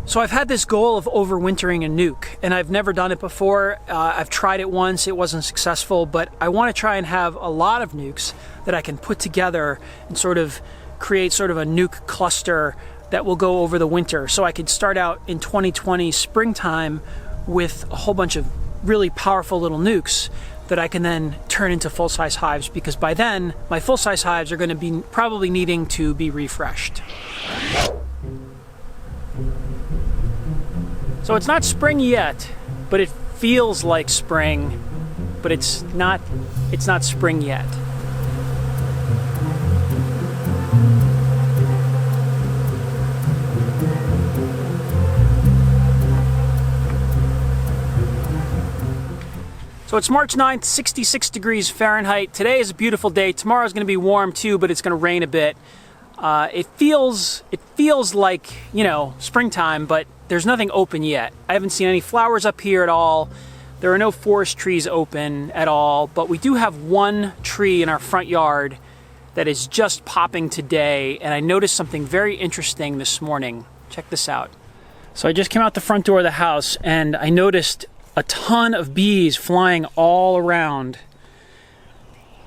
So I've had this goal of overwintering a nuke, and I've never done it before. I've tried it once, it wasn't successful, but I want to try and have a lot of nukes that I can put together and sort of create sort of a nuke cluster that will go over the winter. So I could start out in 2020 springtime with a whole bunch of really powerful little nukes that I can then turn into full-size hives, because by then my full-size hives are going to be probably needing to be refreshed. So it's not spring yet, but it feels like spring, but it's not spring yet. So it's March 9th, 66 degrees Fahrenheit. Today is a beautiful day. Tomorrow's going to be warm too, but it's going to rain a bit. It feels like, you know, springtime, but there's nothing open yet. I haven't seen any flowers up here at all. There are no forest trees open at all, but we do have one tree in our front yard that is just popping today, and I noticed something very interesting this morning. Check this out. So I just came out the front door of the house, and I noticed a ton of bees flying all around.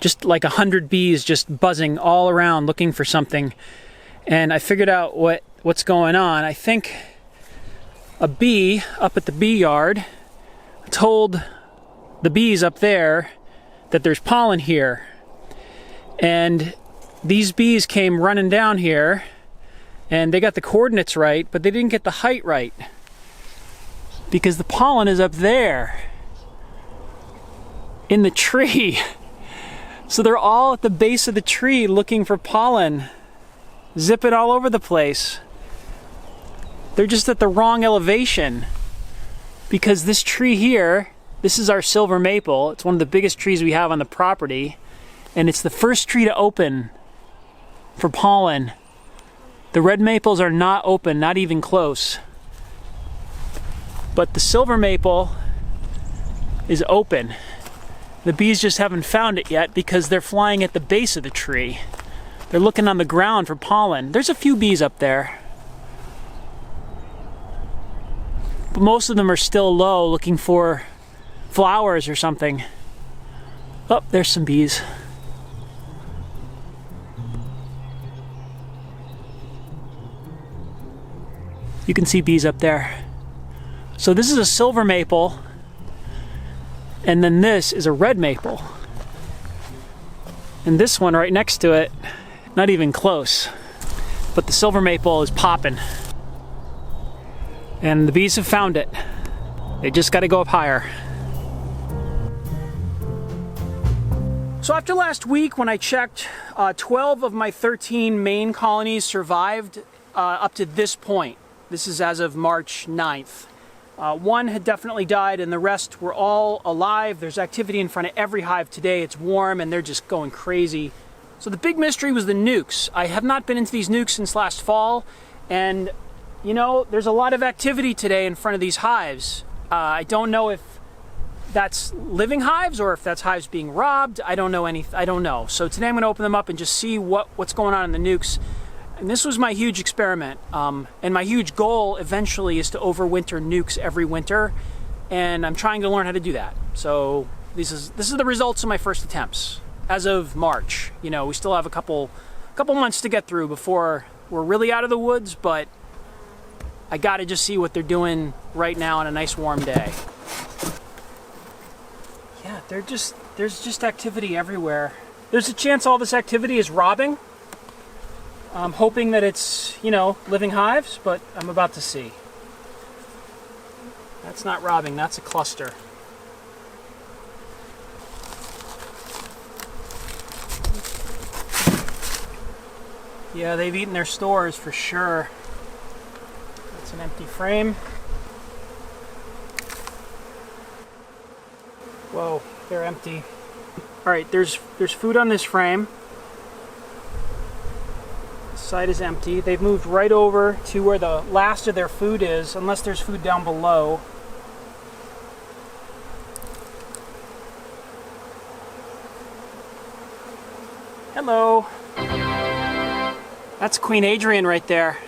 Just like 100 bees just buzzing all around looking for something. And I figured out what's going on. I think a bee up at the bee yard told the bees up there that there's pollen here. And these bees came running down here and they got the coordinates right, but they didn't get the height right, because the pollen is up there in the tree. So they're all at the base of the tree looking for pollen, zipping all over the place. They're just at the wrong elevation, because this tree here, this is our silver maple. It's one of the biggest trees we have on the property, and it's the first tree to open for pollen. The red maples are not open, not even close. But the silver maple is open. The bees just haven't found it yet because they're flying at the base of the tree. They're looking on the ground for pollen. There's a few bees up there, but most of them are still low looking for flowers or something. Oh, there's some bees. You can see bees up there. So this is a silver maple, and then this is a red maple. And this one right next to it, not even close. But the silver maple is popping. And the bees have found it. They just got to go up higher. So after last week when I checked, 12 of my 13 main colonies survived up to this point. This is as of March 9th. One had definitely died and the rest were all alive. There's activity in front of every hive today. It's warm and they're just going crazy. So the big mystery was the nukes. I have not been into these nukes since last fall, and you know, there's a lot of activity today in front of these hives. I don't know if that's living hives or if that's hives being robbed. I don't know. So today I'm going to open them up and just see what's going on in the nukes. And this was my huge experiment, and my huge goal eventually is to overwinter nukes every winter, and I'm trying to learn how to do that. So this is the results of my first attempts as of March. You know, we still have a couple months to get through before we're really out of the woods, but I got to just see what they're doing right now on a nice warm day. Yeah, there's just activity everywhere. There's a chance all this activity is robbing. I'm hoping that it's, you know, living hives, but I'm about to see. That's not robbing, that's a cluster. Yeah, they've eaten their stores for sure. That's an empty frame. Whoa, they're empty. All right, there's food on this frame. This side is empty. They've moved right over to where the last of their food is, unless there's food down below. Hello. That's Queen Adrian right there.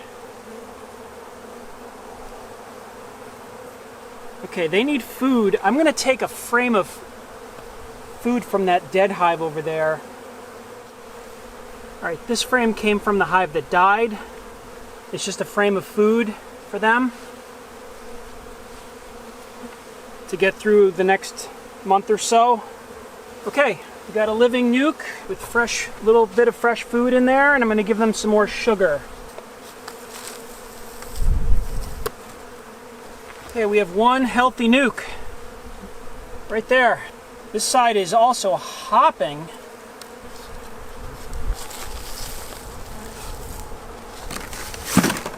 Okay, they need food. I'm gonna take a frame of food from that dead hive over there. All right, this frame came from the hive that died. It's just a frame of food for them to get through the next month or so. Okay, we got a living nuke with fresh, little bit of fresh food in there, and I'm gonna give them some more sugar. Okay, we have one healthy nuke right there. This side is also hopping.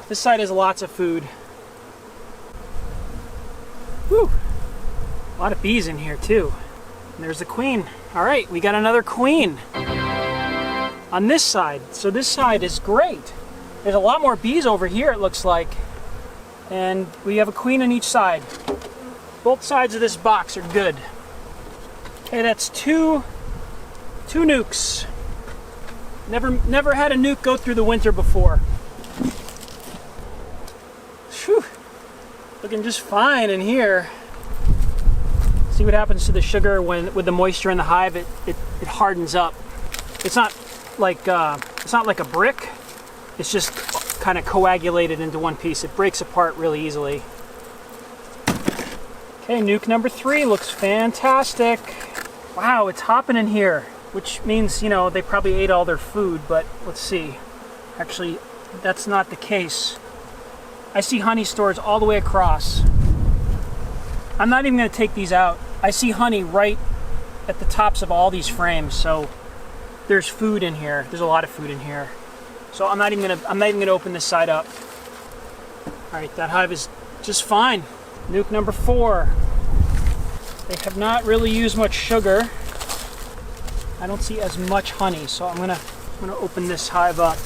This side has lots of food. Whew. A lot of bees in here too. And there's the queen. All right, we got another queen on this side. So this side is great. There's a lot more bees over here, it looks like. And we have a queen on each side. Both sides of this box are good. Okay, that's two nukes. Never had a nuke go through the winter before. Whew. Looking just fine in here. See what happens to the sugar with the moisture in the hive. It hardens up. It's not like a brick. It's just kind of coagulated into one piece. It breaks apart really easily. Okay, nuke number 3 looks fantastic. Wow, it's hopping in here, which means, you know, they probably ate all their food, but let's see. Actually, that's not the case. I see honey stores all the way across. I'm not even going to take these out. I see honey right at the tops of all these frames, so there's food in here. There's a lot of food in here. So I'm not even gonna open this side up. All right, that hive is just fine. Nuke number 4. They have not really used much sugar. I don't see as much honey, so I'm gonna open this hive up.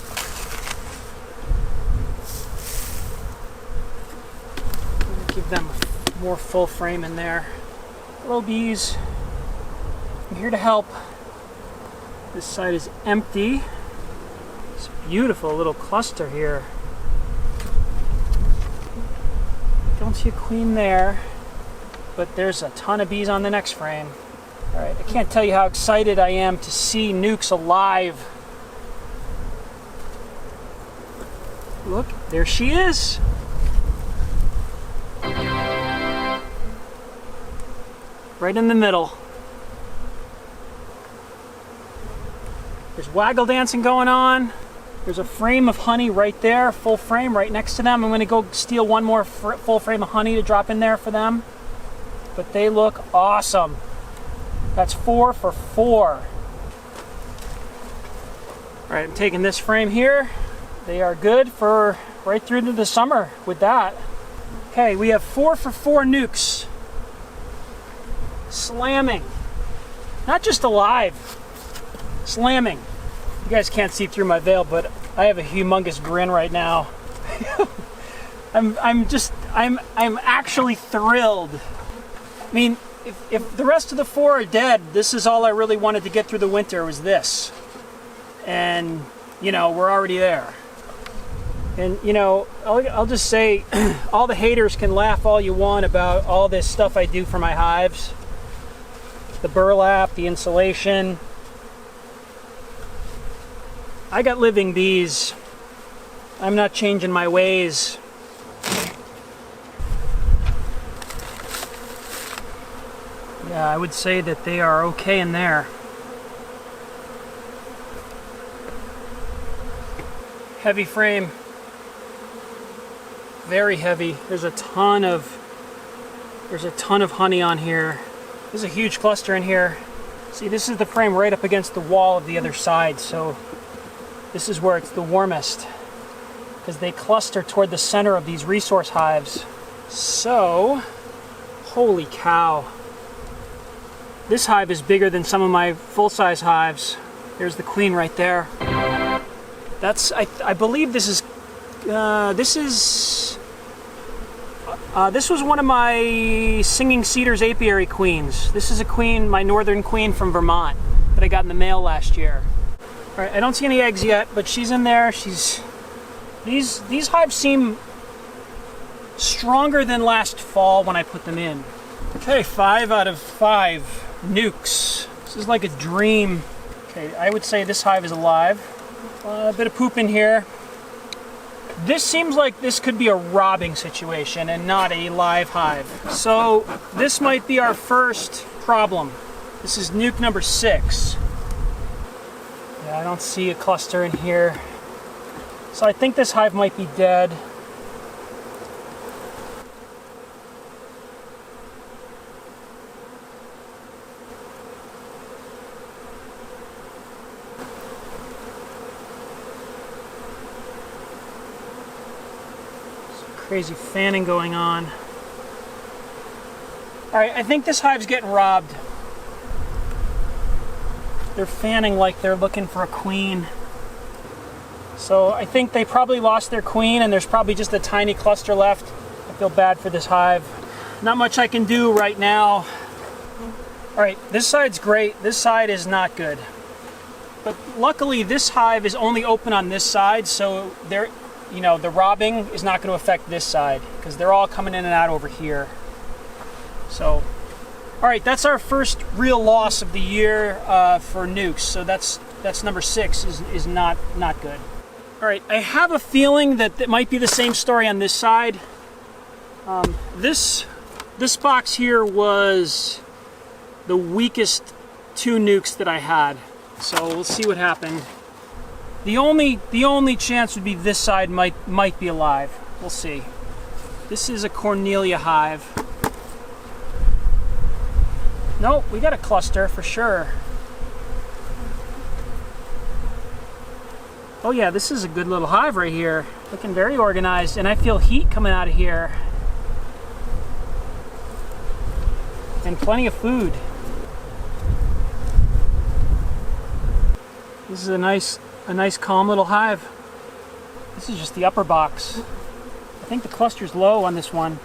I'm gonna give them a more full frame in there. Hello, bees. I'm here to help. This side is empty. It's a beautiful little cluster here. Don't see a queen there, but there's a ton of bees on the next frame. All right, I can't tell you how excited I am to see nukes alive. Look, there she is. Right in the middle. There's waggle dancing going on. There's a frame of honey right there, full frame right next to them. I'm gonna go steal one more full frame of honey to drop in there for them. But they look awesome. That's 4 for 4. All right, I'm taking this frame here. They are good for right through to the summer with that. Okay, we have 4 for 4 nukes. Slamming. Not just alive. Slamming. You guys can't see through my veil, but I have a humongous grin right now. I'm actually thrilled. I mean, if the rest of the 4 are dead, this is all I really wanted to get through the winter was this. And, you know, we're already there. And, you know, I'll just say, all the haters can laugh all you want about all this stuff I do for my hives. The burlap, the insulation. I got living bees. I'm not changing my ways. Yeah, I would say that they are okay in there. Heavy frame. Very heavy. There's a ton of honey on here. There's a huge cluster in here. See, this is the frame right up against the wall of the other side, so this is where it's the warmest, because they cluster toward the center of these resource hives. So, holy cow. This hive is bigger than some of my full-size hives. There's the queen right there. That's, I believe this is, this was one of my Singing Cedars apiary queens. This is a queen, my northern queen from Vermont, that I got in the mail last year. All right, I don't see any eggs yet, but she's in there. These hives seem stronger than last fall when I put them in. Okay, 5 out of 5 nucs. This is like a dream. Okay, I would say this hive is alive. A bit of poop in here. This seems like this could be a robbing situation and not a live hive. So this might be our first problem. This is nuke number 6. Yeah, I don't see a cluster in here. So I think this hive might be dead. Crazy fanning going on. Alright, I think this hive's getting robbed. They're fanning like they're looking for a queen. So I think they probably lost their queen and there's probably just a tiny cluster left. I feel bad for this hive. Not much I can do right now. Alright, this side's great. This side is not good. But luckily this hive is only open on this side, so they're, you know, the robbing is not going to affect this side because they're all coming in and out over here. So, all right, that's our first real loss of the year for nukes. So that's number 6 is not good. All right, I have a feeling that it might be the same story on this side. This box here was the weakest 2 nukes that I had. So we'll see what happened. The only chance would be this side might be alive. We'll see. This is a Cornelia hive. Nope, we got a cluster for sure. Oh yeah, this is a good little hive right here. Looking very organized, and I feel heat coming out of here. And plenty of food. This is a nice calm little hive. This is just the upper box. I think the cluster's low on this one.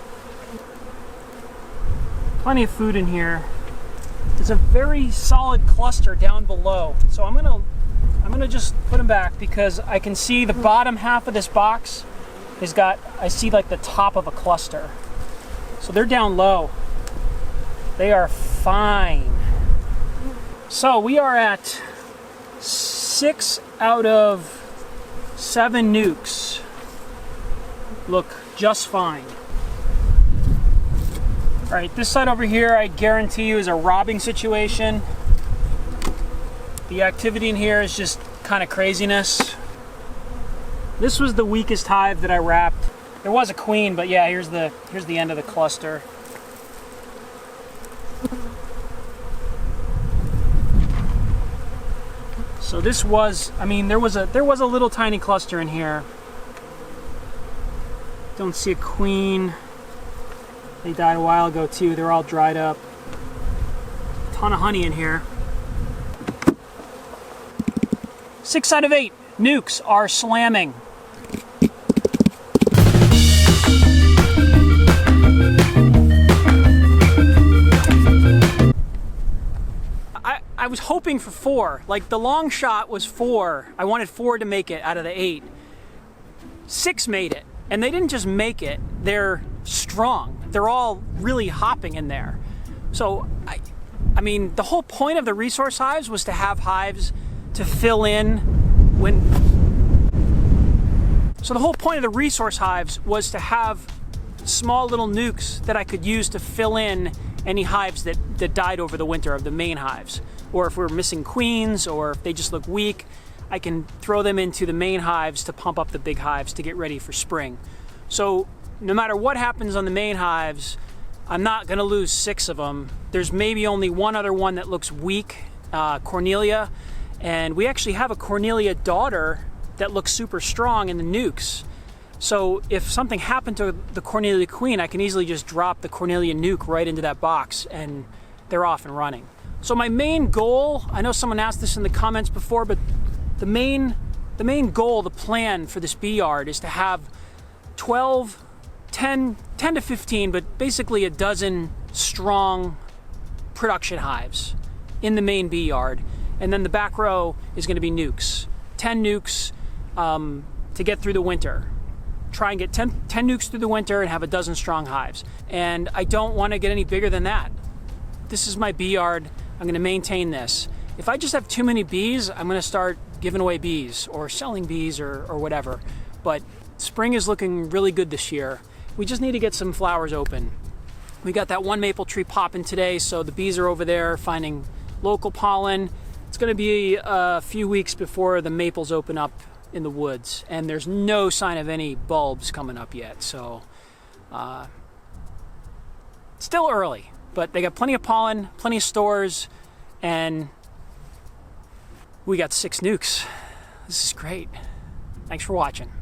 Plenty of food in here. There's a very solid cluster down below. So I'm gonna just put them back because I can see the bottom half of this box has got, I see like the top of a cluster. So they're down low. They are fine. So we are at 6 out of 7 nukes look just fine. All right, this side over here, I guarantee you, is a robbing situation. The activity in here is just kind of craziness. This was the weakest hive that I wrapped. There was a queen, but yeah, here's the end of the cluster. So this was, I mean, there was a little tiny cluster in here. Don't see a queen. They died a while ago too. They're all dried up. A ton of honey in here. 6 out of 8 nukes are slamming. I was hoping for 4. Like the long shot was 4. I wanted 4 to make it out of the 8. 6 made it. And they didn't just make it, they're strong. They're all really hopping in there. So, I mean, the whole point of the resource hives was to have hives to fill in when... So the whole point of the resource hives was to have small little nukes that I could use to fill in any hives that died over the winter of the main hives. Or if we're missing queens, or if they just look weak, I can throw them into the main hives to pump up the big hives to get ready for spring. So no matter what happens on the main hives, I'm not gonna lose 6 of them. There's maybe only one other one that looks weak, Cornelia, and we actually have a Cornelia daughter that looks super strong in the nukes. So if something happened to the Cornelia queen, I can easily just drop the Cornelia nuke right into that box and they're off and running. So my main goal, I know someone asked this in the comments before, but the main goal, the plan for this bee yard is to have 10 to 15, but basically a dozen strong production hives in the main bee yard. And then the back row is going to be nukes. 10 nukes to get through the winter. try and get 10 nucs through the winter and have a dozen strong hives. And I don't want to get any bigger than that. This is my bee yard. I'm going to maintain this. If I just have too many bees, I'm going to start giving away bees or selling bees or whatever. But spring is looking really good this year. We just need to get some flowers open. We got that one maple tree popping today, so the bees are over there finding local pollen. It's going to be a few weeks before the maples open up in the woods, and there's no sign of any bulbs coming up yet, so still early, but they got plenty of pollen, plenty of stores, and we got 6 nucs. This is great. Thanks for watching.